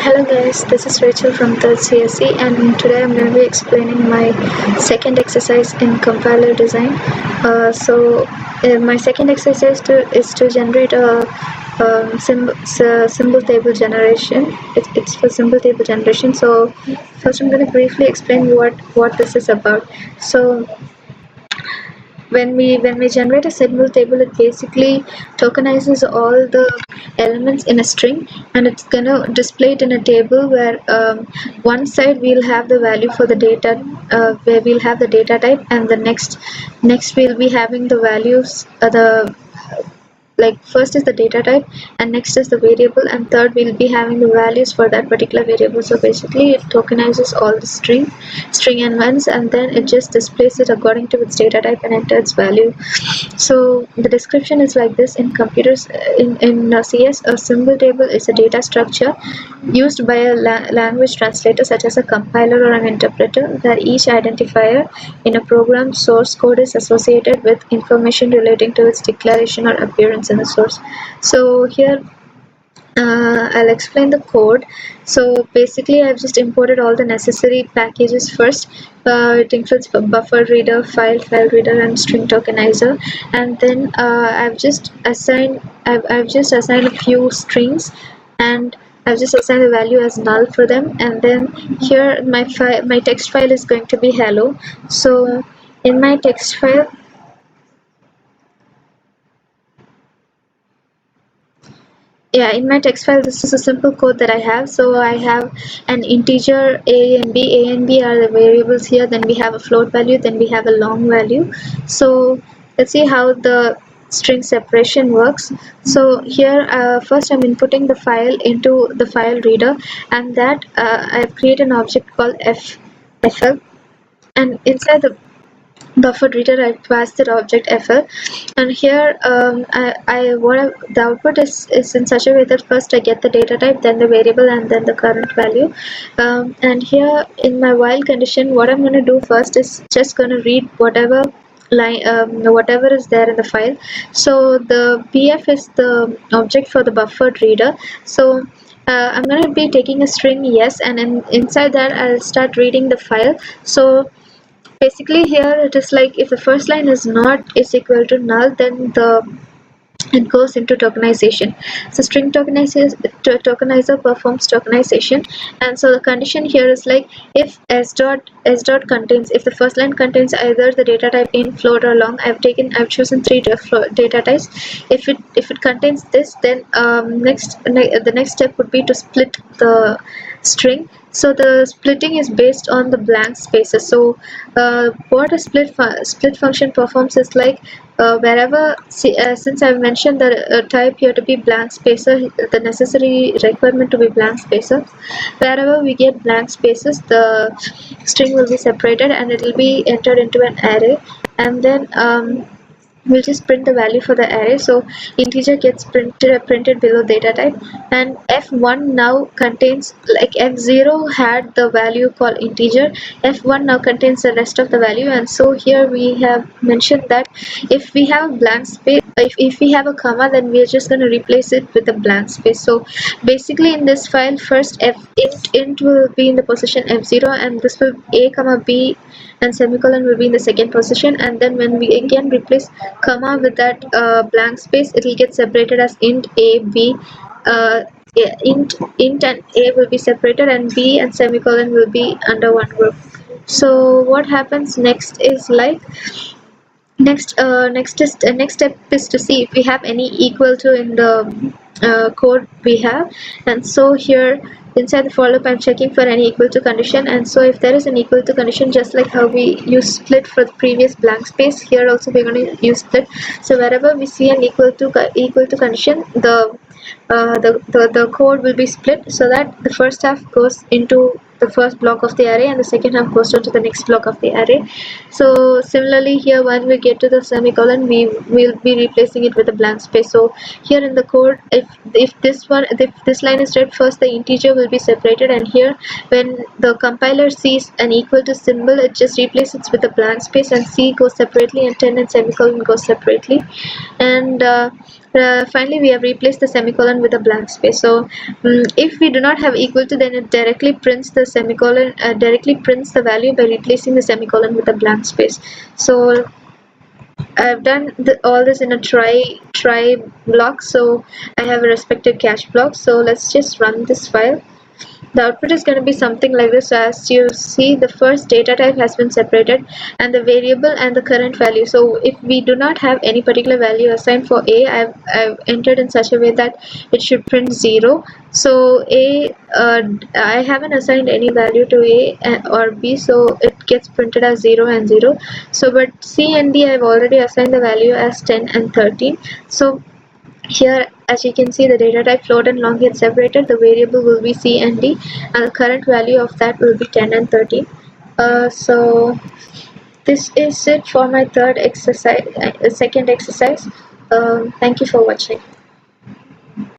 Hello guys, this is Rachel from 3rd CSE and today I'm going to be explaining my second exercise in compiler design. My second exercise is to generate a symbol table generation. It's for symbol table generation. So first I'm going to briefly explain what this is about. So when we generate a symbol table, it basically tokenizes all the elements in a string, and it's gonna display it in a table where one side we'll have the value for the data, where we'll have the data type, and the next we'll be having the values, like first is the data type and next is the variable, and third we'll be having the values for that particular variable. So basically it tokenizes all the string elements, and then it just displays it according to its data type and enter its value. So the description is like this: in computers, in CS, a symbol table is a data structure used by a language translator such as a compiler or an interpreter, where each identifier in a program's source code is associated with information relating to its declaration or appearance in the source. So here I'll explain the code. So basically I've just imported all the necessary packages first. It includes buffer reader, file reader, and string tokenizer, and then I've just assigned a few strings, and I've just assigned the value as null for them, and then here my text file is going to be hello. So in my text file, in my text file, this is a simple code that I have. So I have an integer a and b are the variables here, then we have a float value, then we have a long value. So let's see how the string separation works. So here first I'm inputting the file into the file reader, and that I've created an object called fl, and inside the buffer reader I passed the object fl, and here the output is in such a way that first I get the data type, then the variable, and then the current value. And here in my while condition, what I'm going to do first is just going to read whatever whatever is there in the file. So the bf is the object for the buffered reader. So I'm going to be taking a string yes, and inside that I'll start reading the file. So basically here it is like, if the first line is equal to null, then it goes into tokenization. So string tokenizer performs tokenization, and so the condition here is like, if s dot contains, if the first line contains either the data type int, float, or long, I've chosen three data types. If it contains this, then the next step would be to split the string. So the splitting is based on the blank spaces. So what a split function performs is like, wherever since I've mentioned the type here to be blank spacer, the necessary requirement to be blank spacer, wherever we get blank spaces, the string will be separated and it will be entered into an array, and then we'll just print the value for the array. So integer gets printed below data type, and f1 now contains, like if0 had the value called integer, f1 now contains the rest of the value. And so here we have mentioned that if we have blank space, if we have a comma, then we are just going to replace it with a blank space. So basically in this file, first int will be in the position f0, and this will a comma b and semicolon will be in the second position, and then when we again replace comma with that blank space, it will get separated as int a b. Int and a will be separated, and b and semicolon will be under one group. So what happens next is like, next step is to see if we have any equal to in the code we have. And so here inside the for loop I'm checking for any equal to condition, and so if there is an equal to condition, just like how we use split for the previous blank space, here also we're going to use split. So wherever we see an equal to condition, the code will be split, so that the first half goes into the first block of the array and the second half goes to the next block of the array. So similarly here, when we get to the semicolon, we will be replacing it with a blank space. So here in the code, if this line is read, first the integer will be separated, and here when the compiler sees an equal to symbol, it just replaces it with a blank space, and C goes separately and 10 and semicolon goes separately. And Finally we have replaced the semicolon with a blank space. So if we do not have equal to, then it directly prints the semicolon, directly prints the value by replacing the semicolon with a blank space. So I've done all this in a try block, so I have a respective catch block. So let's just run this file. The output is going to be something like this. So as you see, the first data type has been separated and the variable and the current value. So if we do not have any particular value assigned for A, I've entered in such a way that it should print 0. So I haven't assigned any value to A or B, so it gets printed as 0 and 0. So but C and D, I've already assigned the value as 10 and 13. So here, as you can see, the data type float and long get separated. The variable will be C and D, and the current value of that will be 10 and 13. So this is it for my second exercise. Thank you for watching.